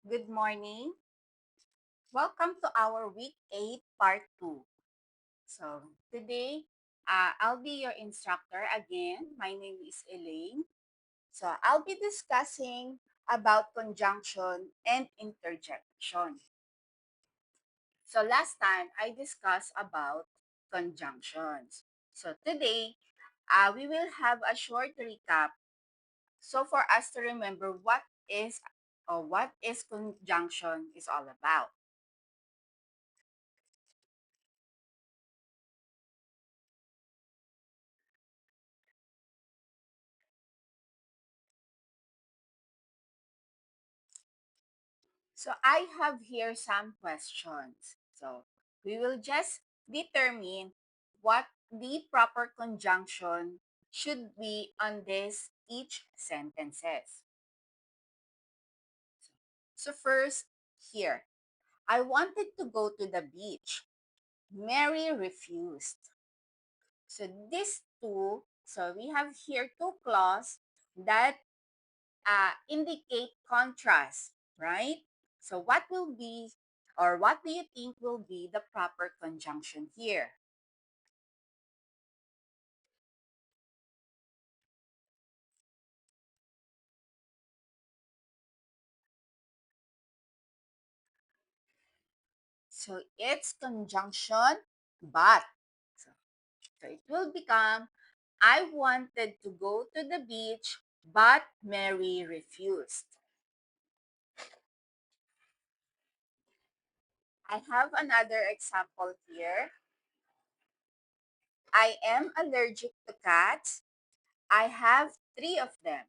Good morning. Welcome to our week 8, part 2. So, today, I'll be your instructor again. My name is Elaine. So, I'll be discussing about conjunction and interjection. So, last time, I discussed about conjunctions. So, today, we will have a short recap. So, for us to remember what is conjunction is all about. So I have here some questions. So we will just determine what the proper conjunction should be on this each sentences. So first, here, I wanted to go to the beach. Mary refused. So these two, so we have here two clauses that indicate contrast, right? So what will be, or what do you think will be the proper conjunction here? So it's conjunction but. So, so it will become, I wanted to go to the beach, but Mary refused. I have another example here. I am allergic to cats. I have three of them.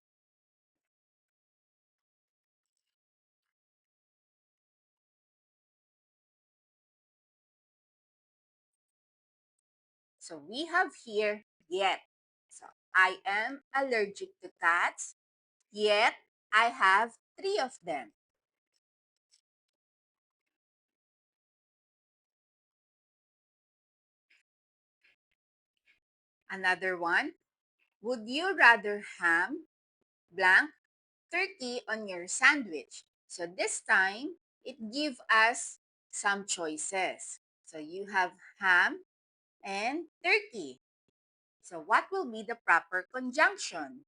So we have here yet. So I am allergic to cats, yet I have three of them. Another one, would you rather ham, blank, turkey on your sandwich? So this time, it gives us some choices. So you have ham and turkey. So what will be the proper conjunction?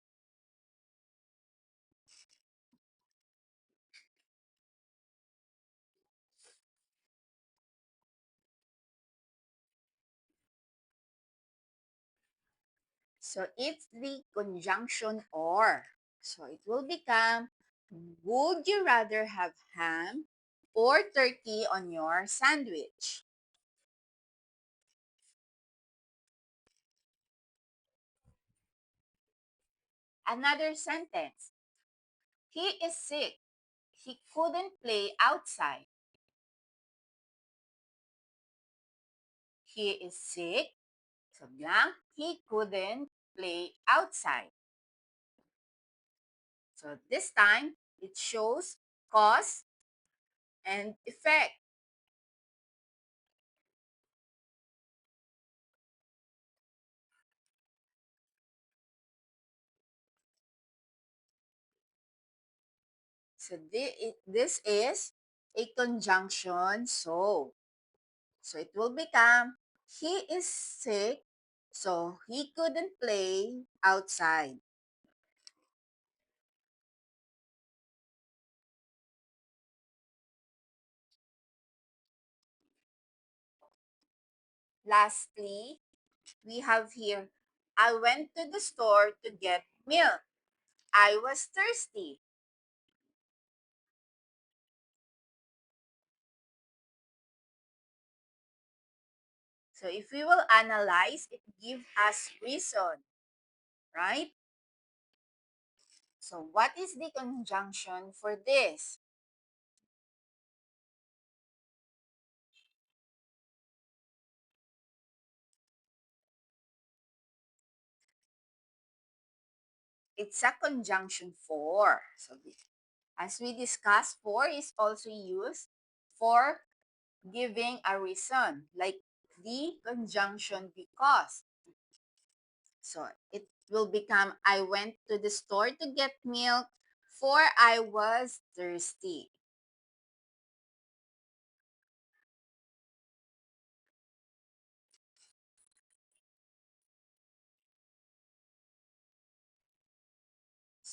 So it's the conjunction or. So it will become, would you rather have ham or turkey on your sandwich? Another sentence. He is sick. He couldn't play outside. He is sick. So blank, he couldn't play outside. So this time, it shows cause and effect. So this is a conjunction so. So it will become, he is sick, so he couldn't play outside. Lastly, we have here, I went to the store to get milk. I was thirsty. So if we will analyze, it gives us reason, right? So what is the conjunction for this? It's a conjunction for. So as we discussed, for is also used for giving a reason, like the conjunction because. So it will become, I went to the store to get milk, for I was thirsty.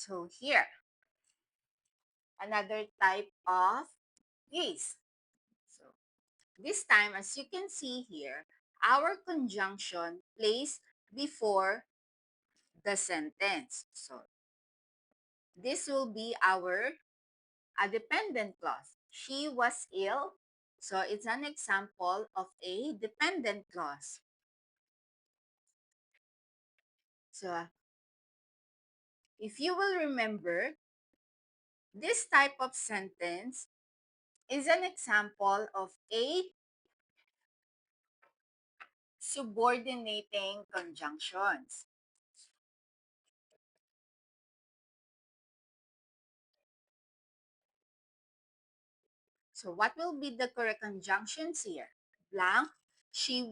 So here, another type of case. So this time, as you can see here, our conjunction placed before the sentence. So this will be our a dependent clause. She was ill. So it's an example of a dependent clause. So if you will remember, this type of sentence is an example of a subordinating conjunctions. So what will be the correct conjunctions here? Blank, she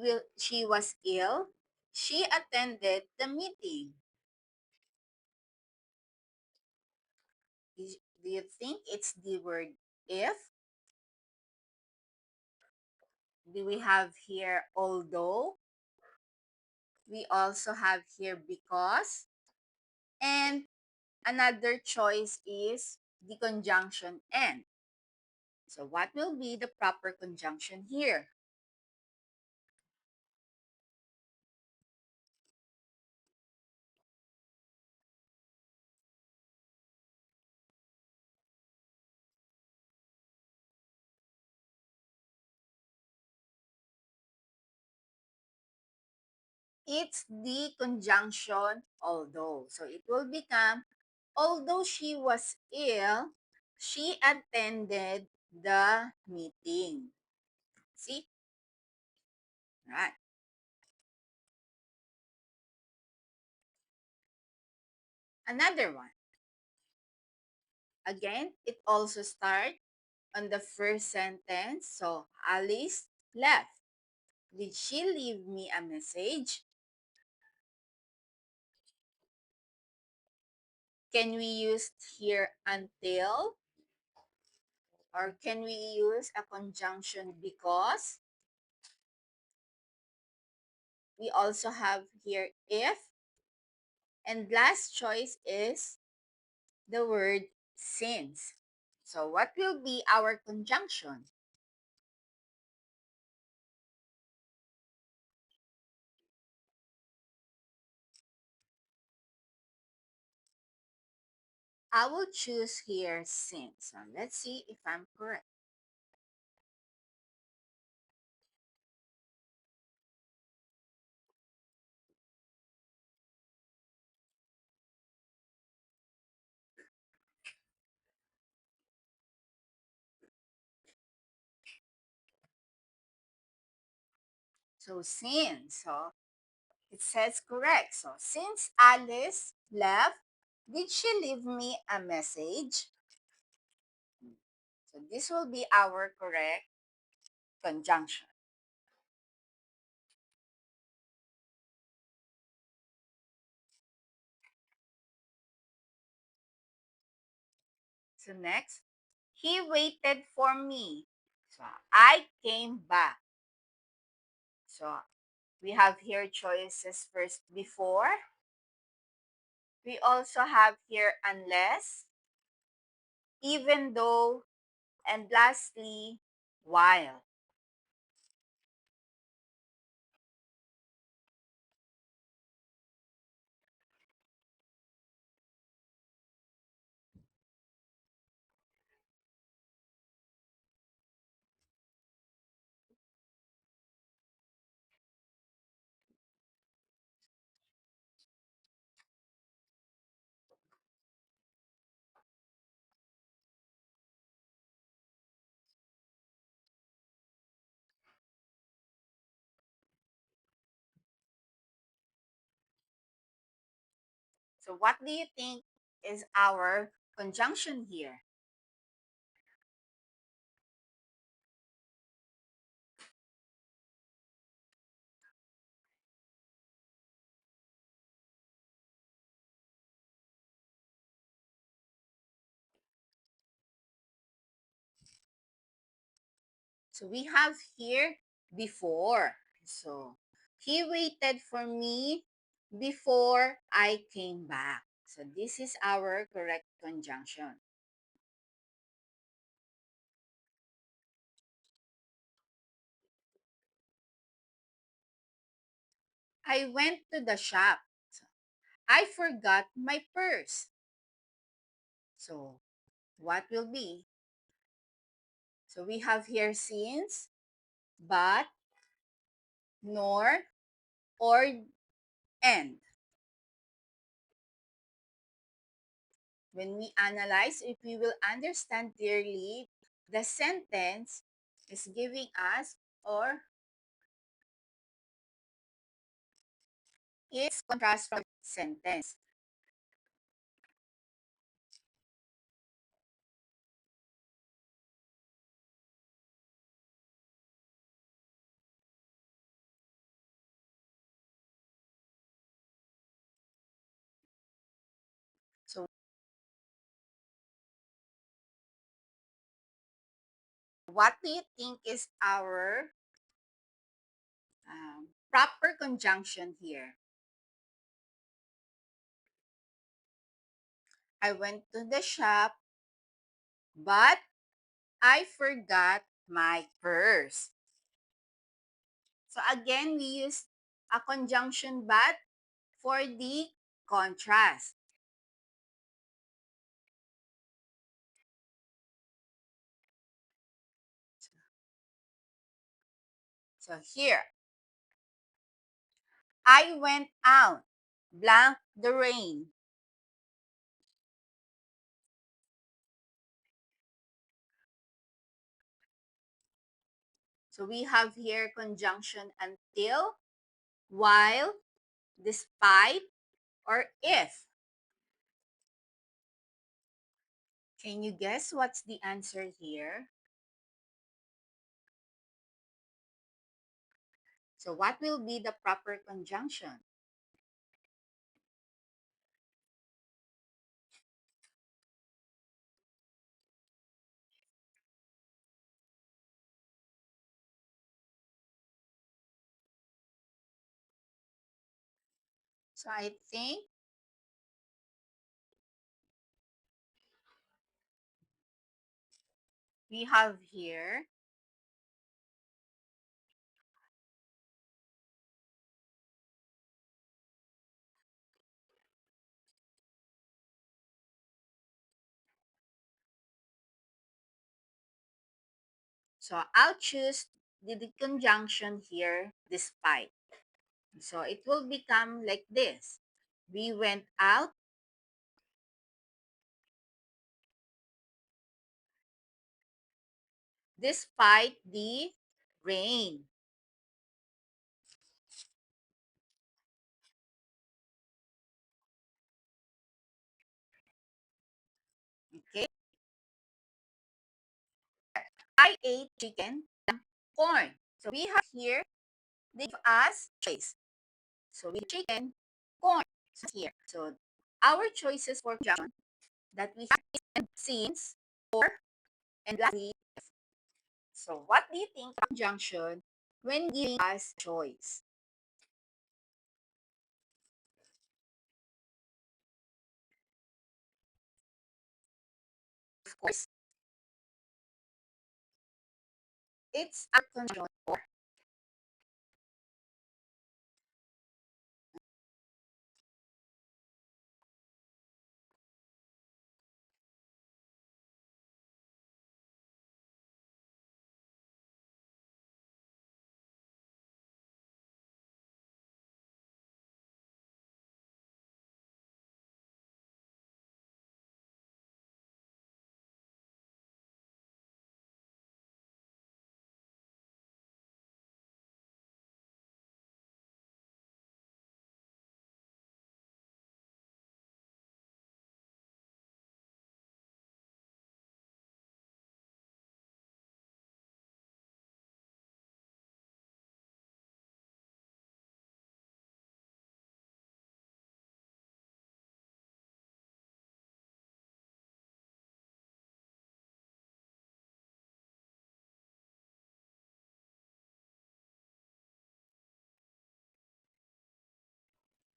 was ill, she attended the meeting. Do you think it's the word if? Do we have here although? We also have here because. And another choice is the conjunction and. So what will be the proper conjunction here? It's the conjunction although. So it will become, although she was ill, she attended the meeting. See? Right. Another one. Again, it also starts on the first sentence. So Alice left. Did she leave me a message? Can we use here until? Or can we use a conjunction because? We also have here if. And last choice is the word since. So what will be our conjunction? I will choose here since. So let's see if I'm correct. So since, so it says correct. So since Alice left, did she leave me a message? So this will be our correct conjunction. So next, he waited for me. So I came back. So we have here choices first before. We also have here unless, even though, and lastly, while. So what do you think is our conjunction here? So we have here before. So he waited for me before I came back. So this is our correct conjunction. I went to the shop. I forgot my purse. So what will be? So we have here since, but, nor, or, and. When we analyze, if we will understand clearly, the sentence is giving us or its contrast from sentence. So what do you think is our proper conjunction here? I went to the shop, but I forgot my purse. So again, we use a conjunction but for the contrast. So here, I went out, blank the rain. So we have here conjunction until, while, despite, or if. Can you guess what's the answer here? So what will be the proper conjunction? So I think we have here, so I'll choose the conjunction here, despite. So it will become like this. We went out despite the rain. Okay? I ate chicken, corn. So we have here, they give us choice. So we chicken, corn. So here. So our choices for conjunction that we have is since, or, and lastly. So what do you think conjunction when giving us choice? Of course, it's a conjunction or.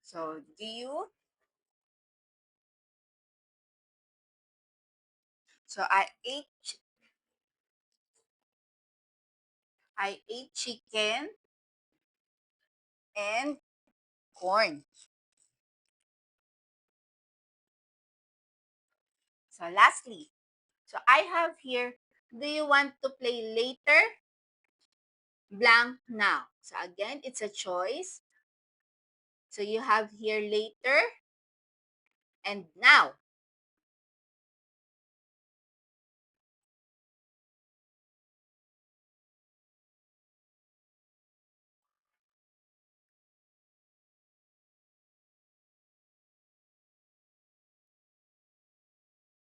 So do you So I ate chicken and corn. So lastly, so I have here, do you want to play later, blank now? So again, it's a choice. So you have here later and now.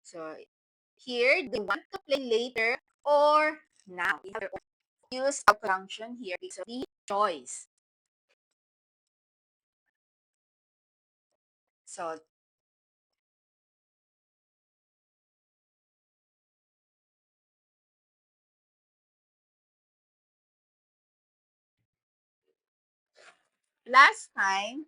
So here, do you want to play later or now? You have your own use of function here because of the choice. So last time,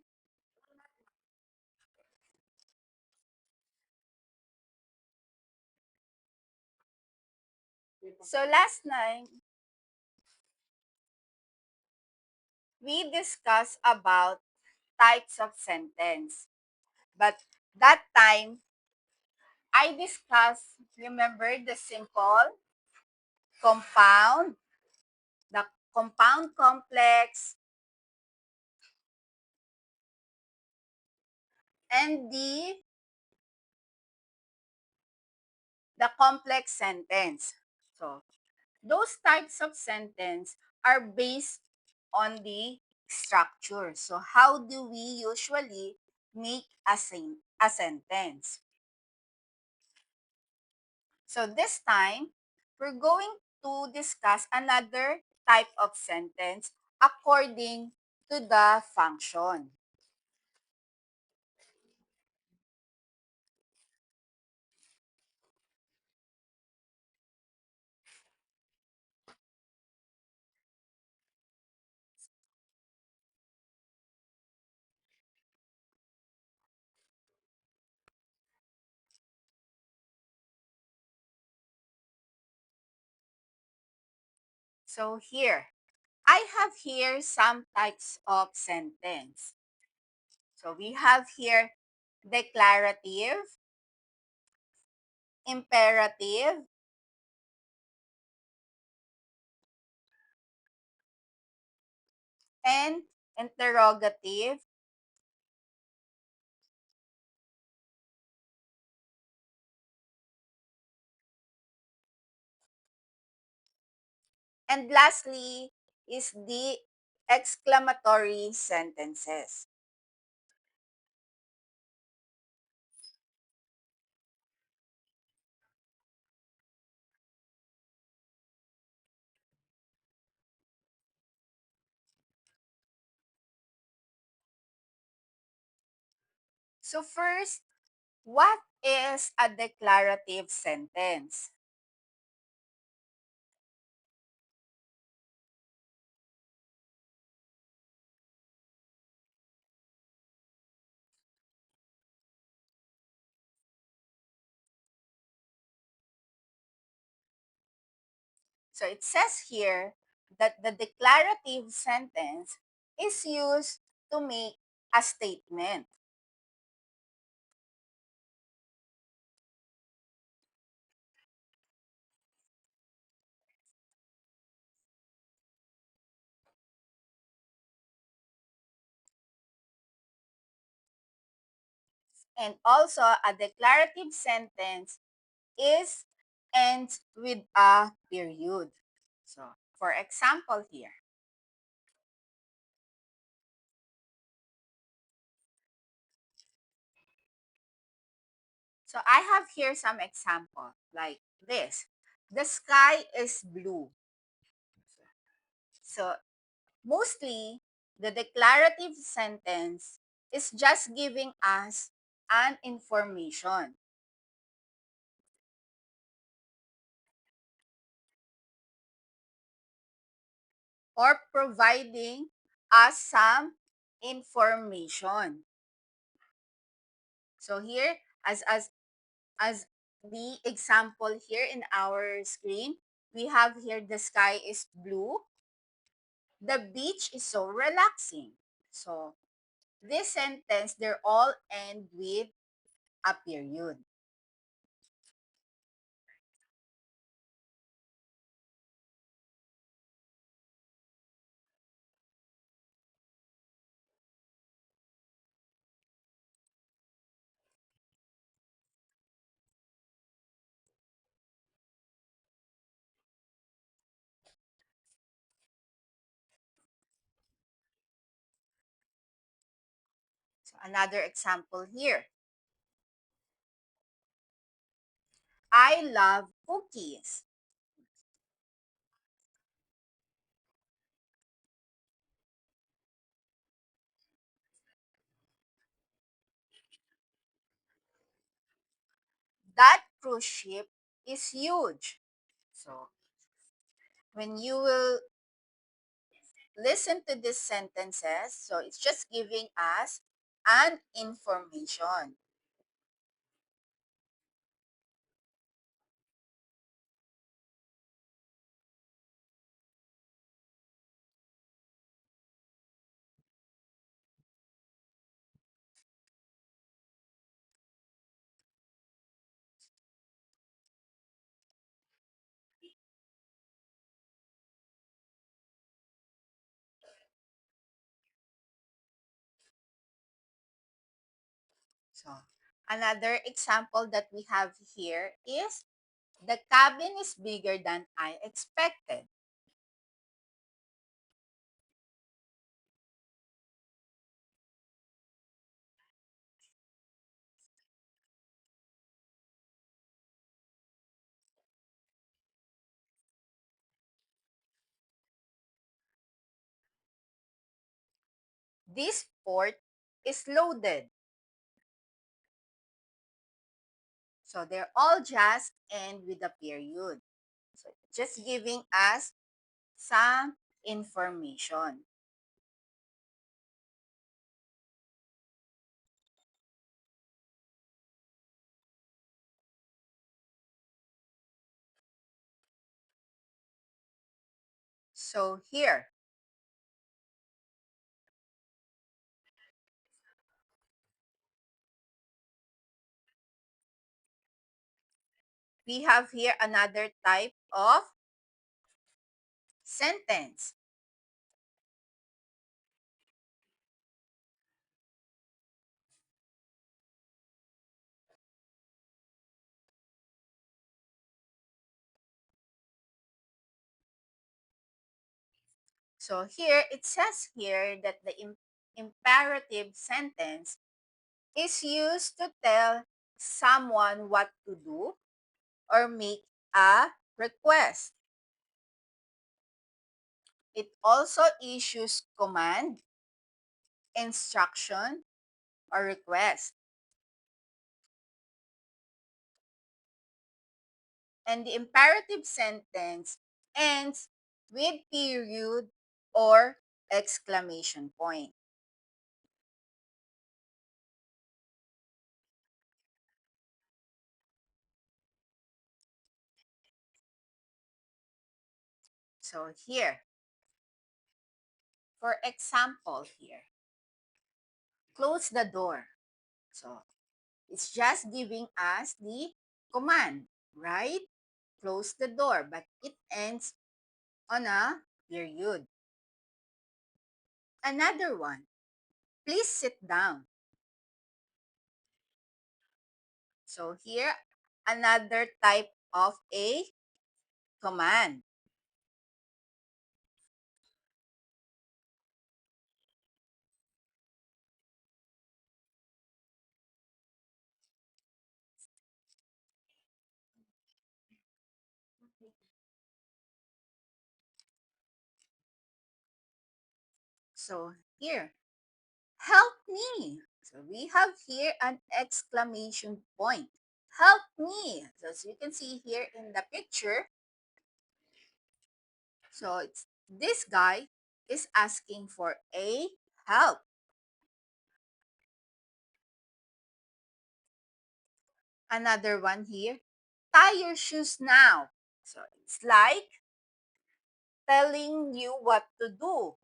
last time we discussed about types of sentence. But that time I discussed, remember the simple, compound, the compound complex, and the complex sentence. So those types of sentence are based on the structure. So how do we usually make a sentence? So this time, we're going to discuss another type of sentence according to the function. So here, I have here some types of sentence. So we have here declarative, imperative, and interrogative. And lastly is the exclamatory sentences. So first, what is a declarative sentence? So it says here that the declarative sentence is used to make a statement. And also a declarative sentence is ends with a period. So for example here, so I have here some example like this. The sky is blue. So mostly the declarative sentence is just giving us an information or providing us some information. So here as the example here in our screen, we have here the sky is blue, the beach is so relaxing. So this sentence, they're all end with a period. So another example here. I love cookies. That cruise ship is huge. So when you will listen to these sentences, so it's just giving us an information. So another example that we have here is the cabin is bigger than I expected. This port is loaded. So they're all just end with a period. So just giving us some information. So here, we have here another type of sentence. So here, it says here that the imperative sentence is used to tell someone what to do or make a request. It also issues command, instruction, or request. And the imperative sentence ends with period or exclamation point. So here, for example here, close the door. So it's just giving us the command, right? Close the door, but it ends on a period. Another one, please sit down. So here, another type of a command. So here, help me. So we have here an exclamation point. Help me. So as you can see here in the picture, so it's this guy is asking for a help. Another one here. tie your shoes now. So it's like telling you what to do.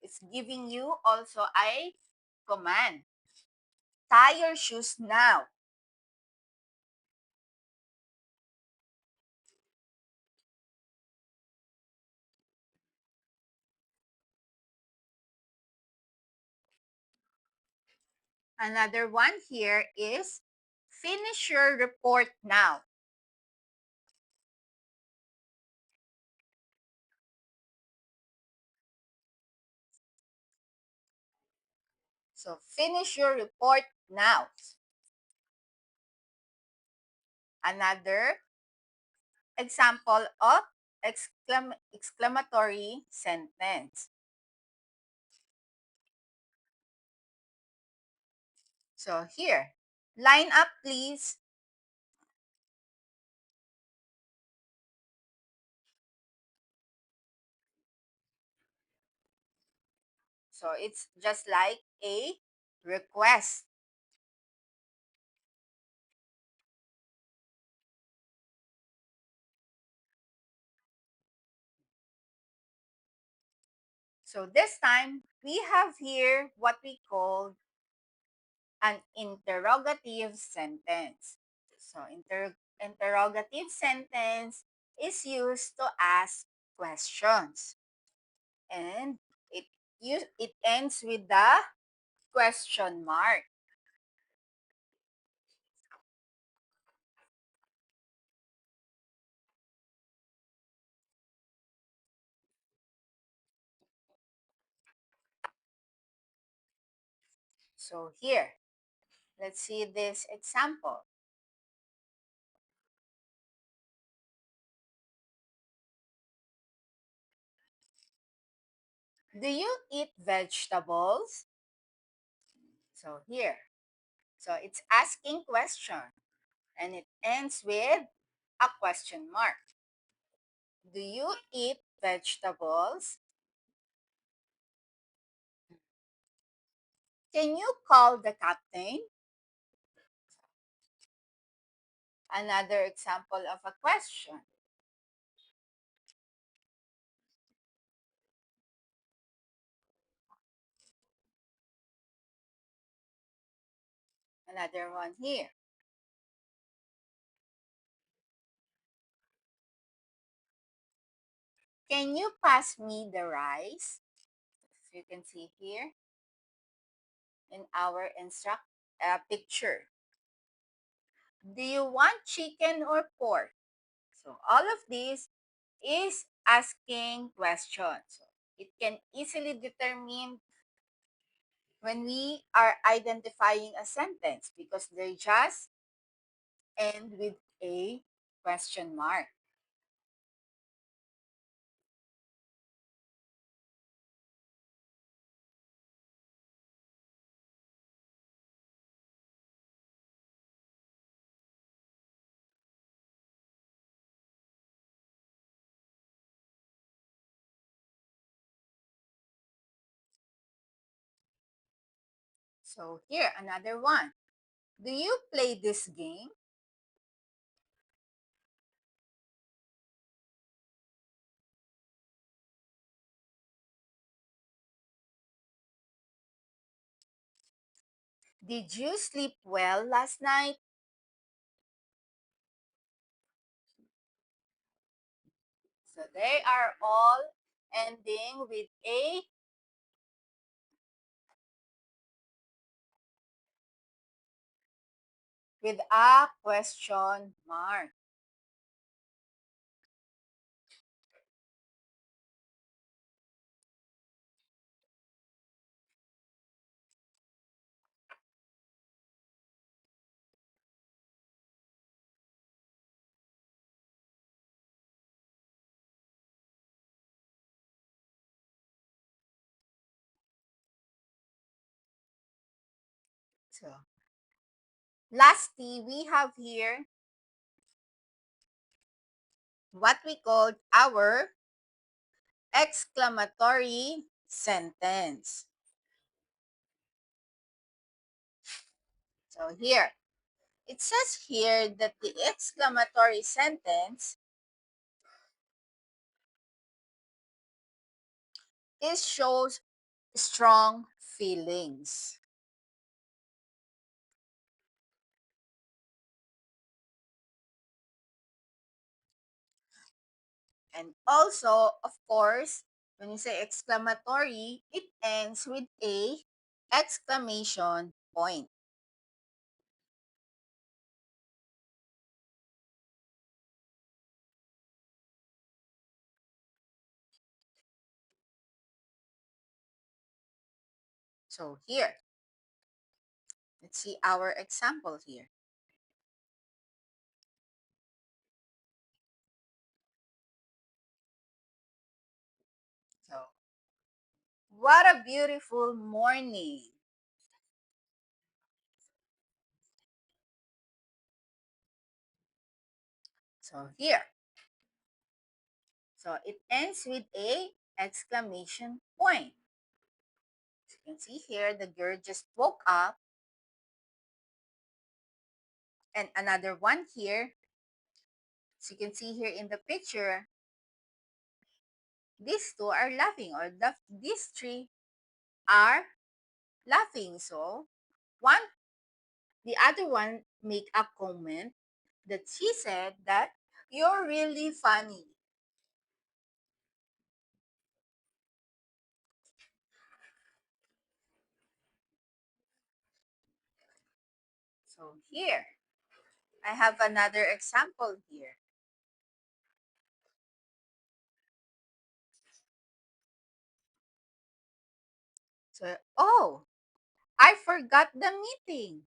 It's giving you also a command. Tie your shoes now. Another one here is finish your report now. So finish your report now. Another example of exclamatory sentence. So here, line up please. So it's just like a request. So this time, we have here what we call an interrogative sentence. So interrogative sentence is used to ask questions. And it ends with the question mark. So here, let's see this example. Do you eat vegetables? So here. So it's asking question and it ends with a question mark. Do you eat vegetables? Can you call the captain? Another example of a question. Another one here. Can you pass me the rice? So you can see here in our picture. Do you want chicken or pork? So all of this is asking questions. So it can easily determine when we are identifying a sentence because they just end with a question mark. So here, another one. Do you play this game? Did you sleep well last night? So they are all ending with a question mark. So lastly, we have here what we called our exclamatory sentence. So here, It says here that the exclamatory sentence is shows strong feelings. And also, of course, when you say exclamatory, it ends with a exclamation point. So here, let's see our example here. So, what a beautiful morning. So here, so it ends with a exclamation point. As you can see here, the girl just woke up, and another one here. As you can see here in the picture, these two are laughing, or these three are laughing. So one, the other one make a comment that she said that you're really funny. So here, I have another example here. So, oh, I forgot the meeting.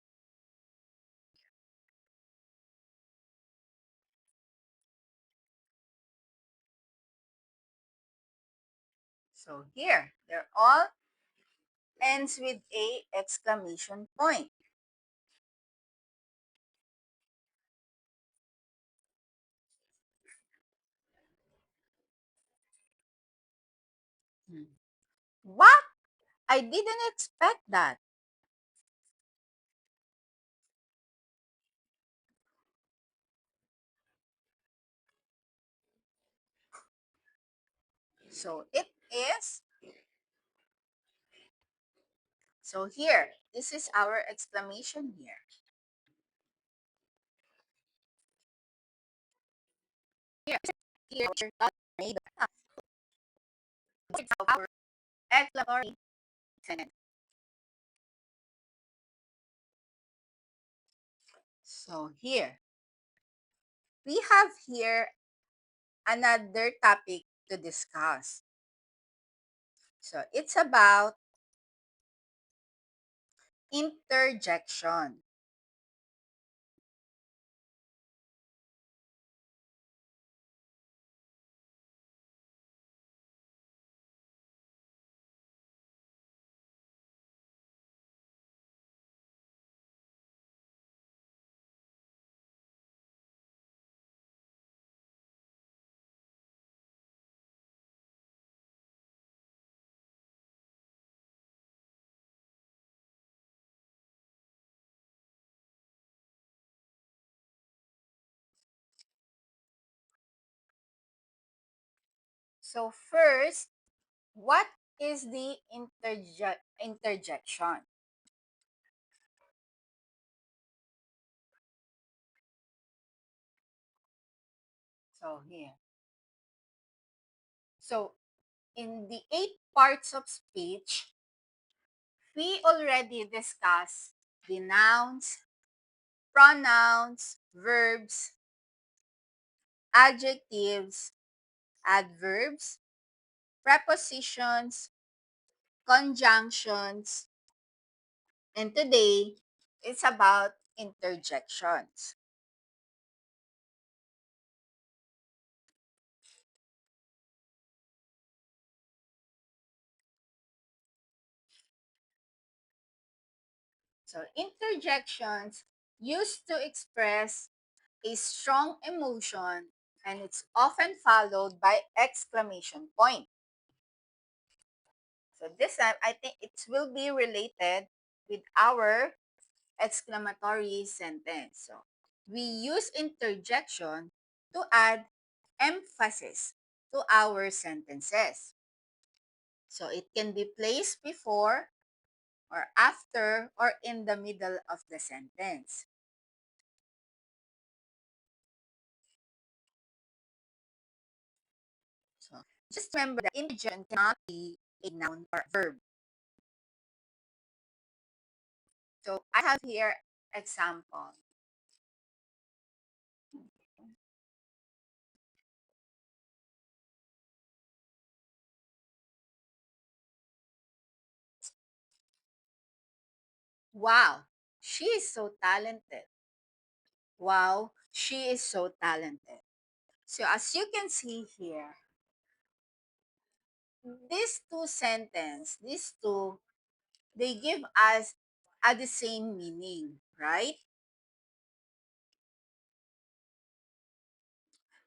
So here, they're all ends with a exclamation point. Hmm. What? I didn't expect that. So it is. So here, this is our exclamation here. Here, here, made up. It's our exclamatory sentence. So here, we have here another topic to discuss. So it's about interjection. So first, what is the interjection? So here. So in the 8 parts of speech, we already discussed the nouns, pronouns, verbs, adjectives, adverbs, prepositions, conjunctions, and today it's about interjections. So interjections used to express a strong emotion, and it's often followed by exclamation point. So this time I think it will be related with our exclamatory sentence. So we use interjection to add emphasis to our sentences. So it can be placed before or after or in the middle of the sentence. So just remember that interjection cannot be a noun or verb. So I have here example. Wow, she is so talented. Wow, she is so talented. So as you can see here, these two, they give us the same meaning, right?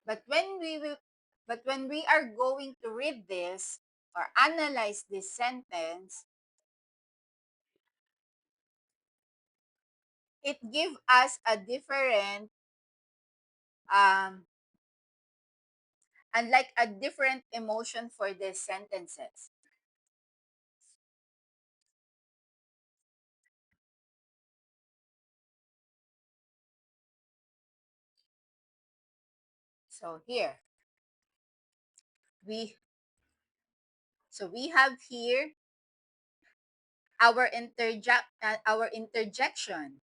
But when we are going to read this or analyze this sentence, it give us a different um and like a different emotion for these sentences. So here we we have here our interjection.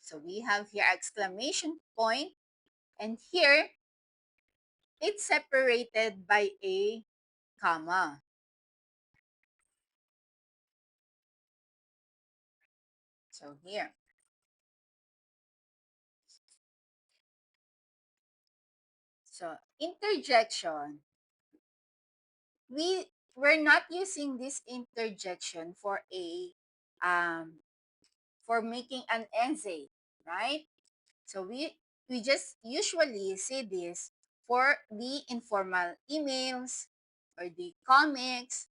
So we have here exclamation point, and here it's separated by a comma. So here. So interjection, we're not using this interjection for a um for making an essay, right? So we just usually say this for the informal emails or the comics,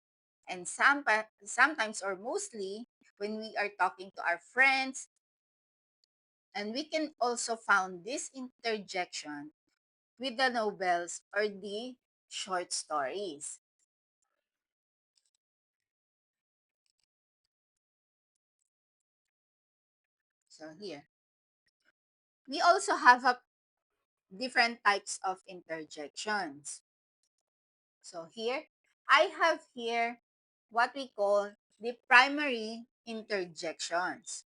and sometimes or mostly when we are talking to our friends, and we can also found this interjection with the novels or the short stories. So here we also have a different types of interjections. So here I have here what we call the primary interjections.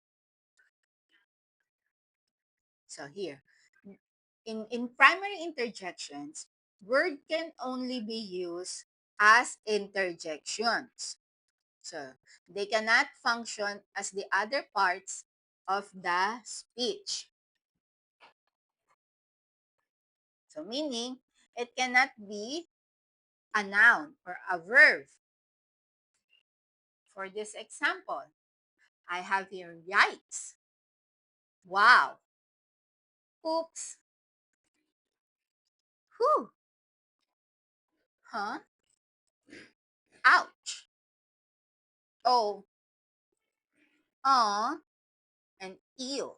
So here, in primary interjections, word can only be used as interjections. So they cannot function as the other parts of the speech. So meaning it cannot be a noun or a verb. For this example, I have here yikes, wow, oops, whew, huh, ouch, oh, and ew.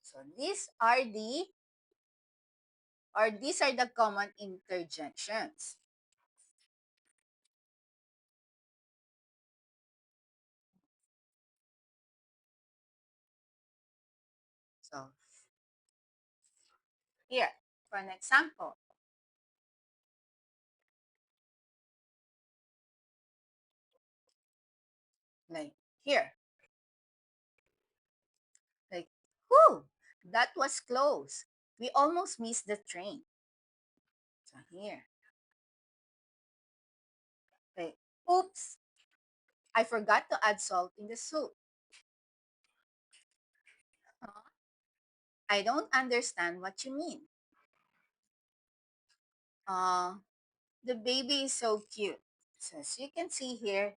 So these are the common interjections. So here, for an example, like here, like, whew, that was close. We almost missed the train. So here, like, oops, I forgot to add salt in the soup. Huh? I don't understand what you mean. Uh, the baby is so cute. So as you can see here,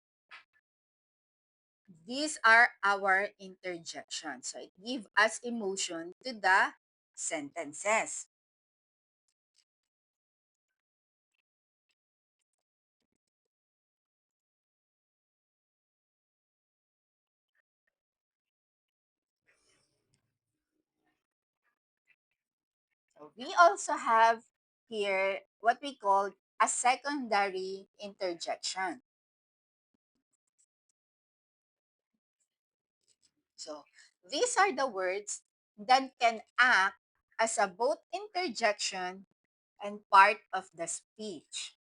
these are our interjections. So it gives us emotion to the sentences. So we also have here what we call a secondary interjection. So these are the words that can act as a both interjection and part of the speech.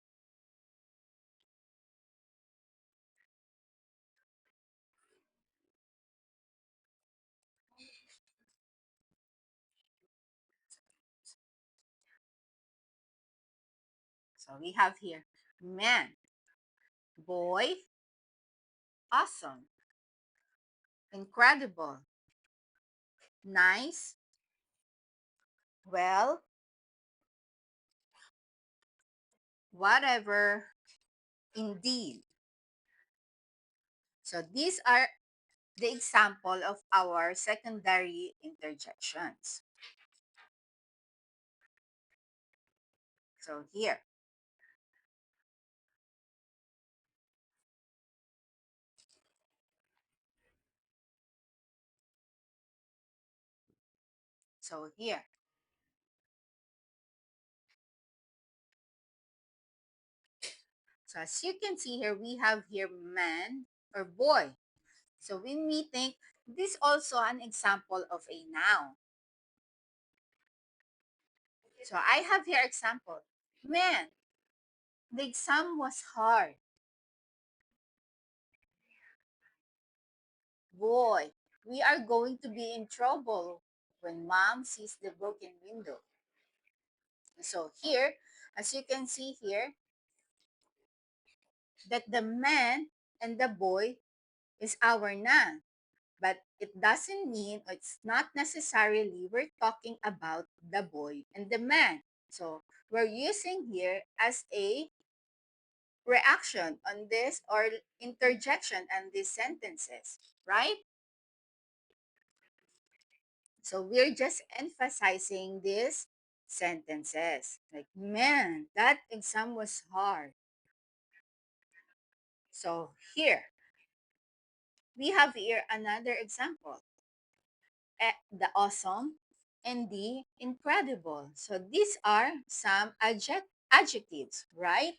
So we have here man, boy, awesome, incredible, nice, well, whatever, indeed. So these are the example of our secondary interjections. So here, so here. So as you can see here, we have here man or boy. So when we think, this also an example of a noun. So I have here example. Man, the exam was hard. Boy, we are going to be in trouble when mom sees the broken window. So here, as you can see here, that the man and the boy is our noun. But it doesn't mean, it's not necessarily we're talking about the boy and the man. So we're using here as a reaction on this or interjection on these sentences, right? So we're just emphasizing these sentences. Like, man, that exam was hard. So here, we have here another example. The awesome and the incredible. So these are some adjectives, right?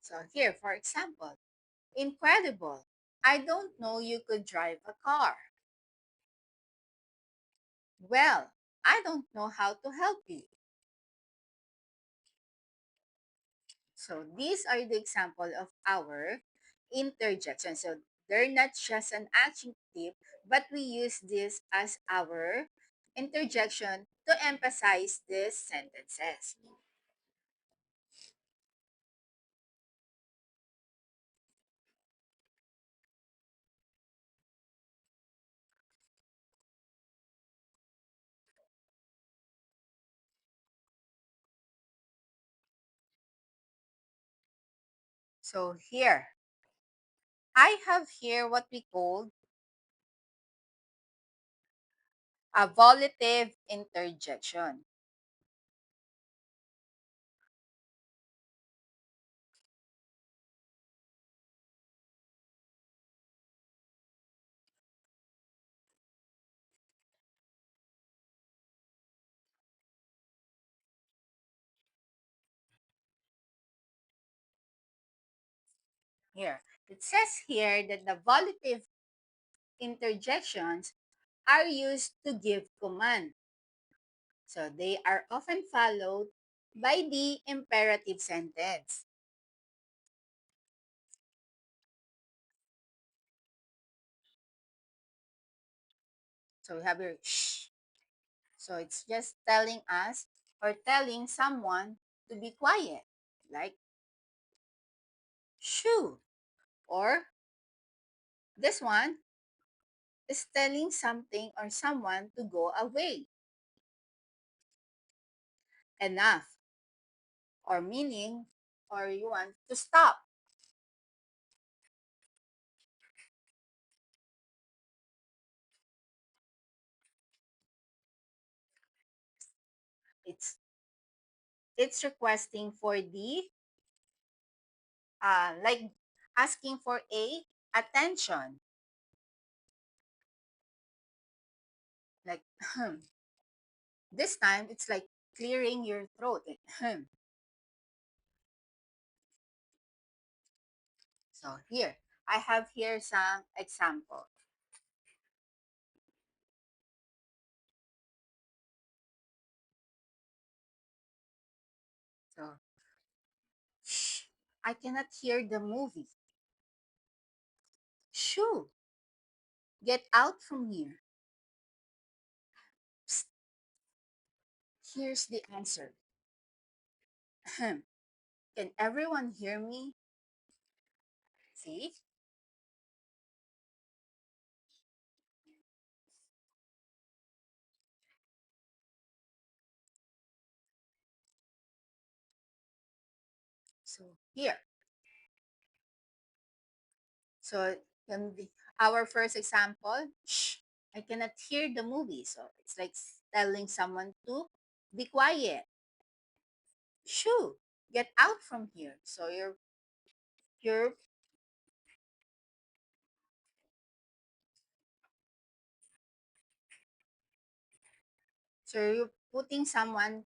So here, for example, incredible. I don't know you could drive a car. Well, I don't know how to help you. So these are the example of our interjection. So they're not just an adjective, but we use this as our interjection to emphasize these sentences. So here, I have here what we call a volitive interjection. Here, it says here that the volitive interjections are used to give command. So they are often followed by the imperative sentence. So we have here shh. So it's just telling us or telling someone to be quiet, like shoo. Or this one is telling something or someone to go away. Enough, or meaning, or you want to stop. It's it's requesting for the like asking for a attention. This time it's like clearing your throat. So here, I have here some example. So, shh, I cannot hear the movie. Shoo, get out from here. Psst, here's the answer. Can everyone hear me? See? So here. So then our first example, shh, I cannot hear the movie. So it's like telling someone to be quiet. Shoo, get out from here. So you're you're putting someone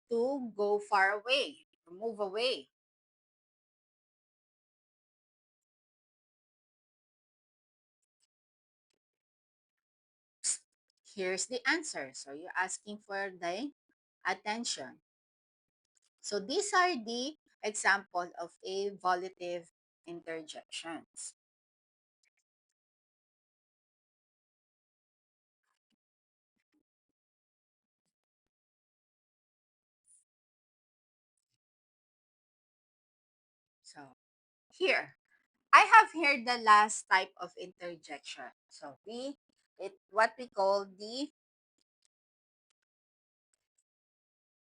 to go far away, to move away. Psst, here's the answer. So you're asking for the attention. So these are the example of a volitive interjections. So here, I have here the last type of interjection. So what we call the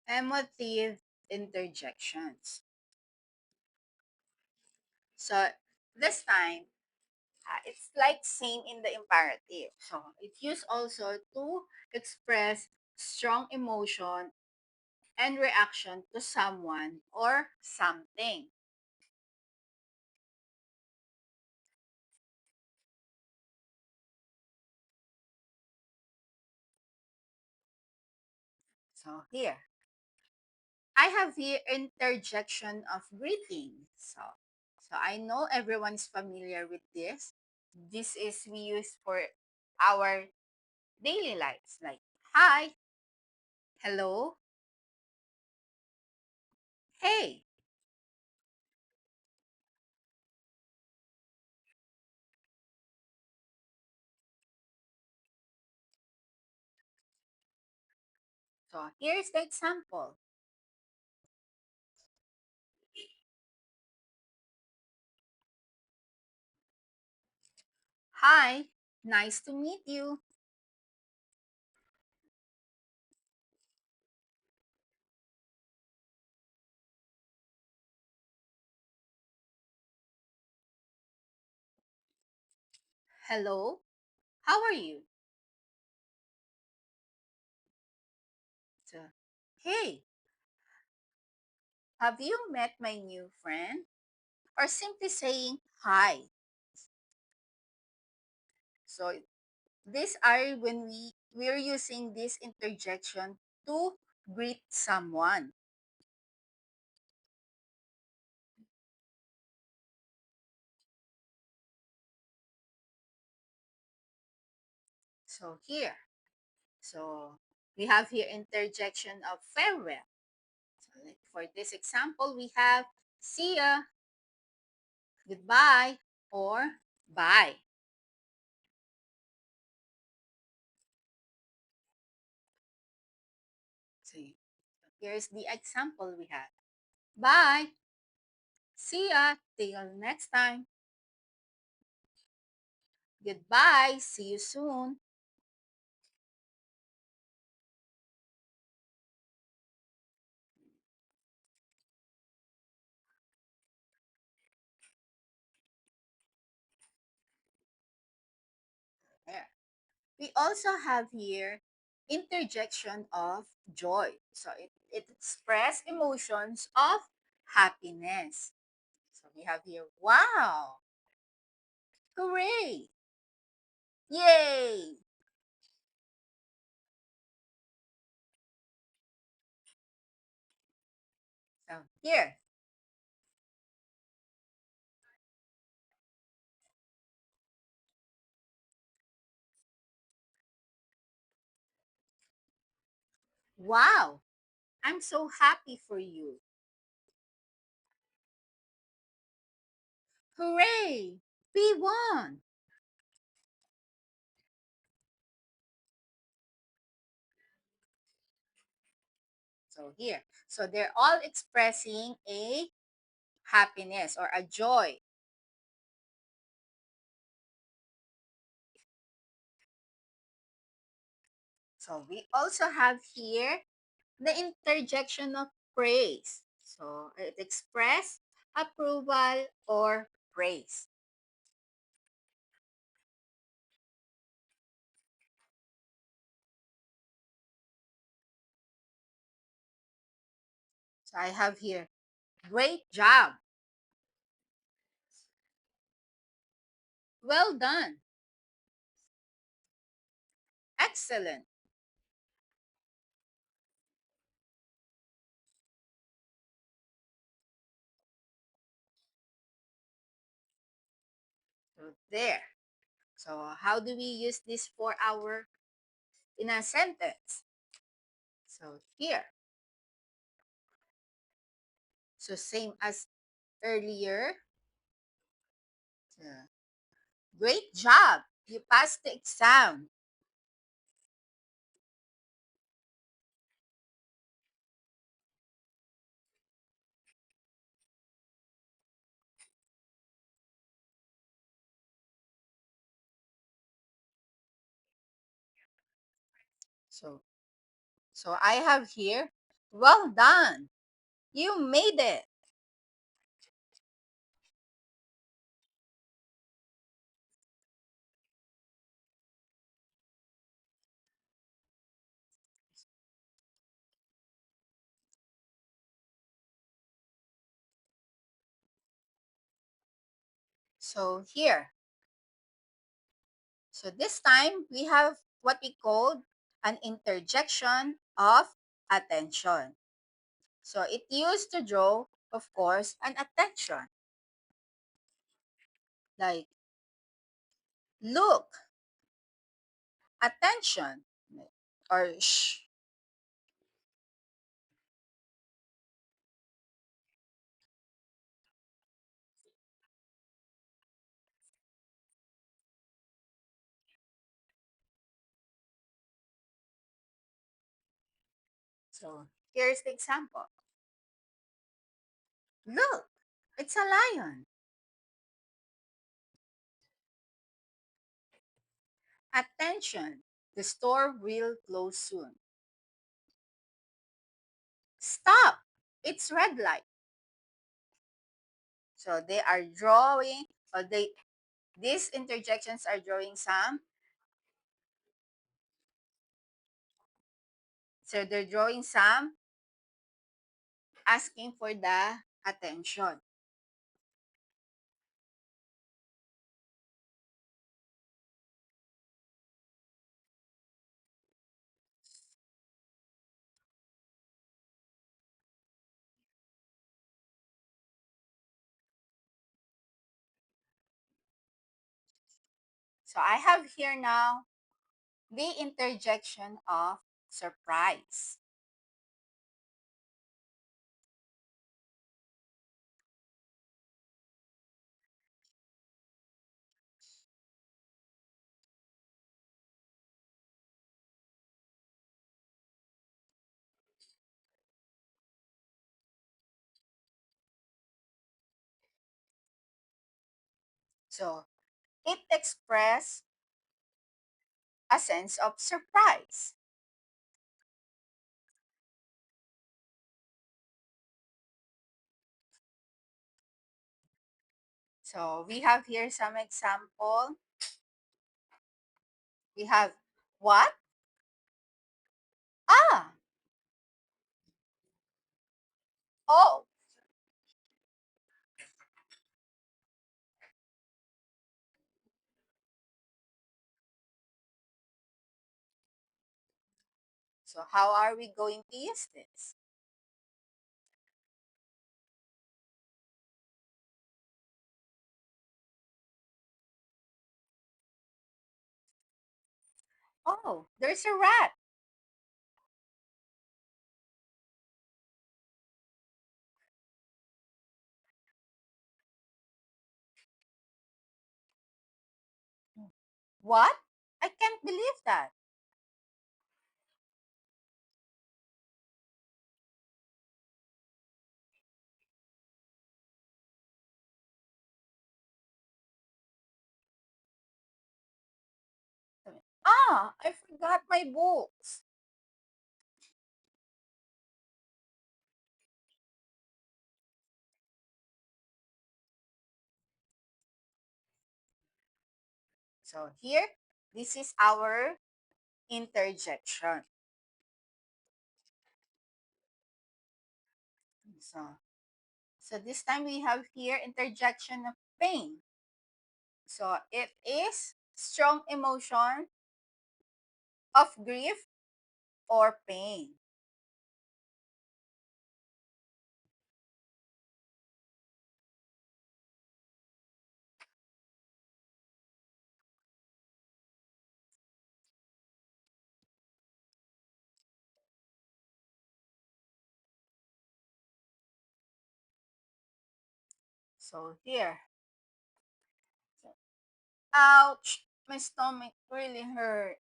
emotive interjections. So this time, it's like same in the imperative. So it used also to express strong emotion and reaction to someone or something. So here, I have here interjection of greeting. So I know everyone is familiar with this. This is we use for our daily lives like hi, hello, hey. So here's the example. Hi, nice to meet you. Hello, how are you? So, hey, have you met my new friend? Or simply saying hi. So these are when we're using this interjection to greet someone. So here, so we have here interjection of farewell. So like for this example, we have see ya, goodbye, or bye. So here's the example we have. Bye, see ya, till next time. Goodbye, see you soon. There. We also have here interjection of joy. So it express emotions of happiness. So we have here, wow, hooray, yay. So here, wow, I'm so happy for you. Hooray! We won! So here, so they're all expressing a happiness or a joy. So we also have here the interjection of praise. So it express approval or praise. So I have here, great job, well done, excellent. So there. So how do we use this for our in a sentence? So here. So same as earlier. So, great job. You passed the exam. So so I have here, well done. You made it. So here. So this time we have what we called an interjection of attention. So it used to draw, of course, an attention. Like, look, attention, or shh. So here's the example. Look, it's a lion. Attention, the store will close soon. Stop, it's red light. So they are drawing, or these interjections are drawing some. So they're drawing some, asking for the attention. So I have here now the interjection of surprise. So it express a sense of surprise. So we have here some example. We have what? Ah, oh. So how are we going to use this? Oh, there's a rat. What? I can't believe that. Ah, I forgot my books. So here, this is our interjection. So, so this time we have here interjection of pain. So it is strong emotion of grief or pain. So here, ouch, my stomach really hurt.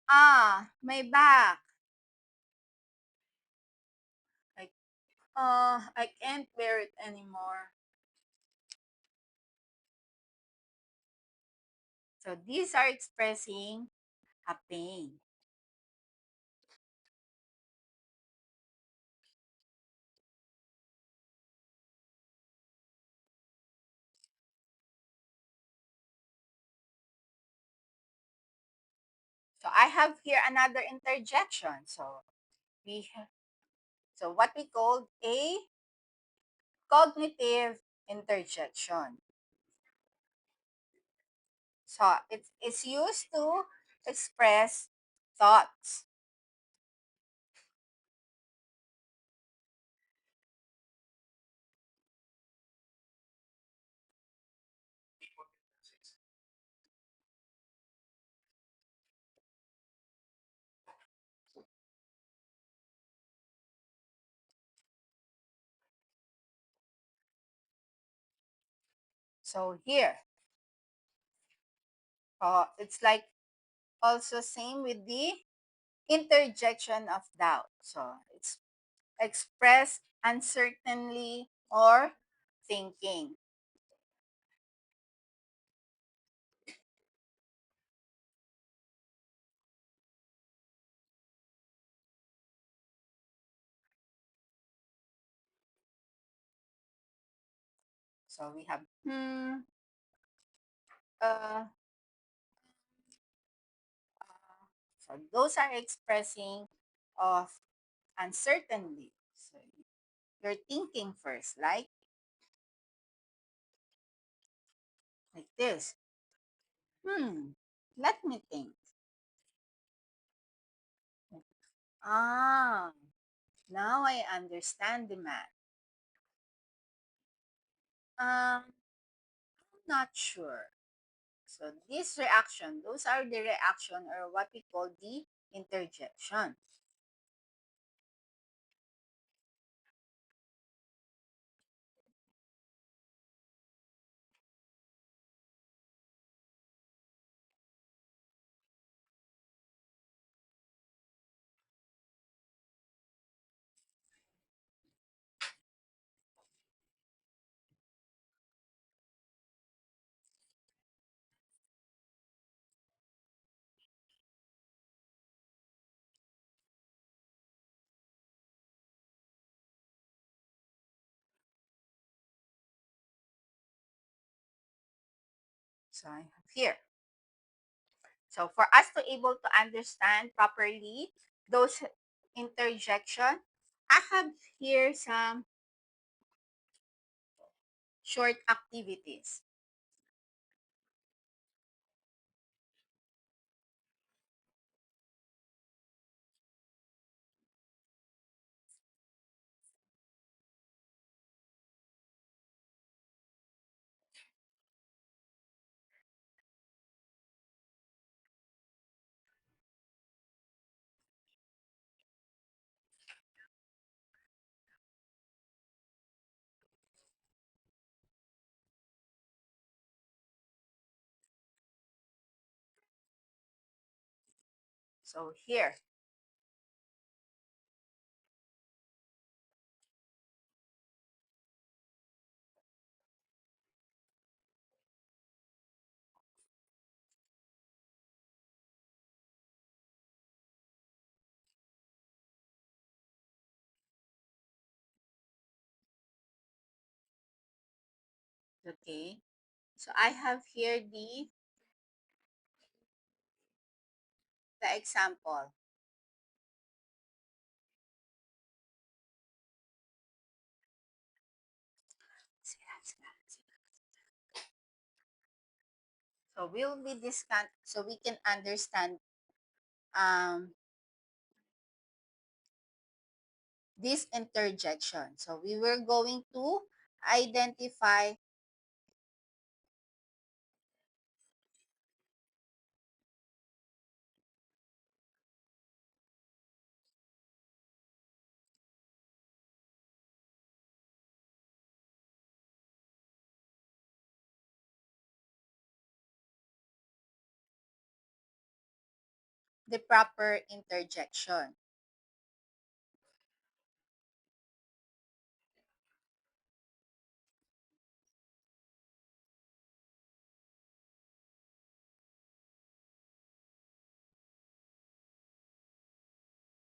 Ah, my back. Like, I can't bear it anymore. So these are expressing a pain. So I have here another interjection. We have, so what we call a cognitive interjection. So it's used to express thoughts. So here, it's like also same with the interjection of doubt. So it's express uncertainly or thinking. So we have uh, so those are expressing of uncertainty. So you're thinking first, like this. Hmm, let me think. Ah, now I understand the math. I'm not sure. So this reaction, those are the reaction or what we call the interjection. So I have here. So for us to able to understand properly those interjection, I have here some short activities. So here, okay. So I have here the example. So we'll be discuss so we can understand um, this interjection. So we were going to identify the proper interjection.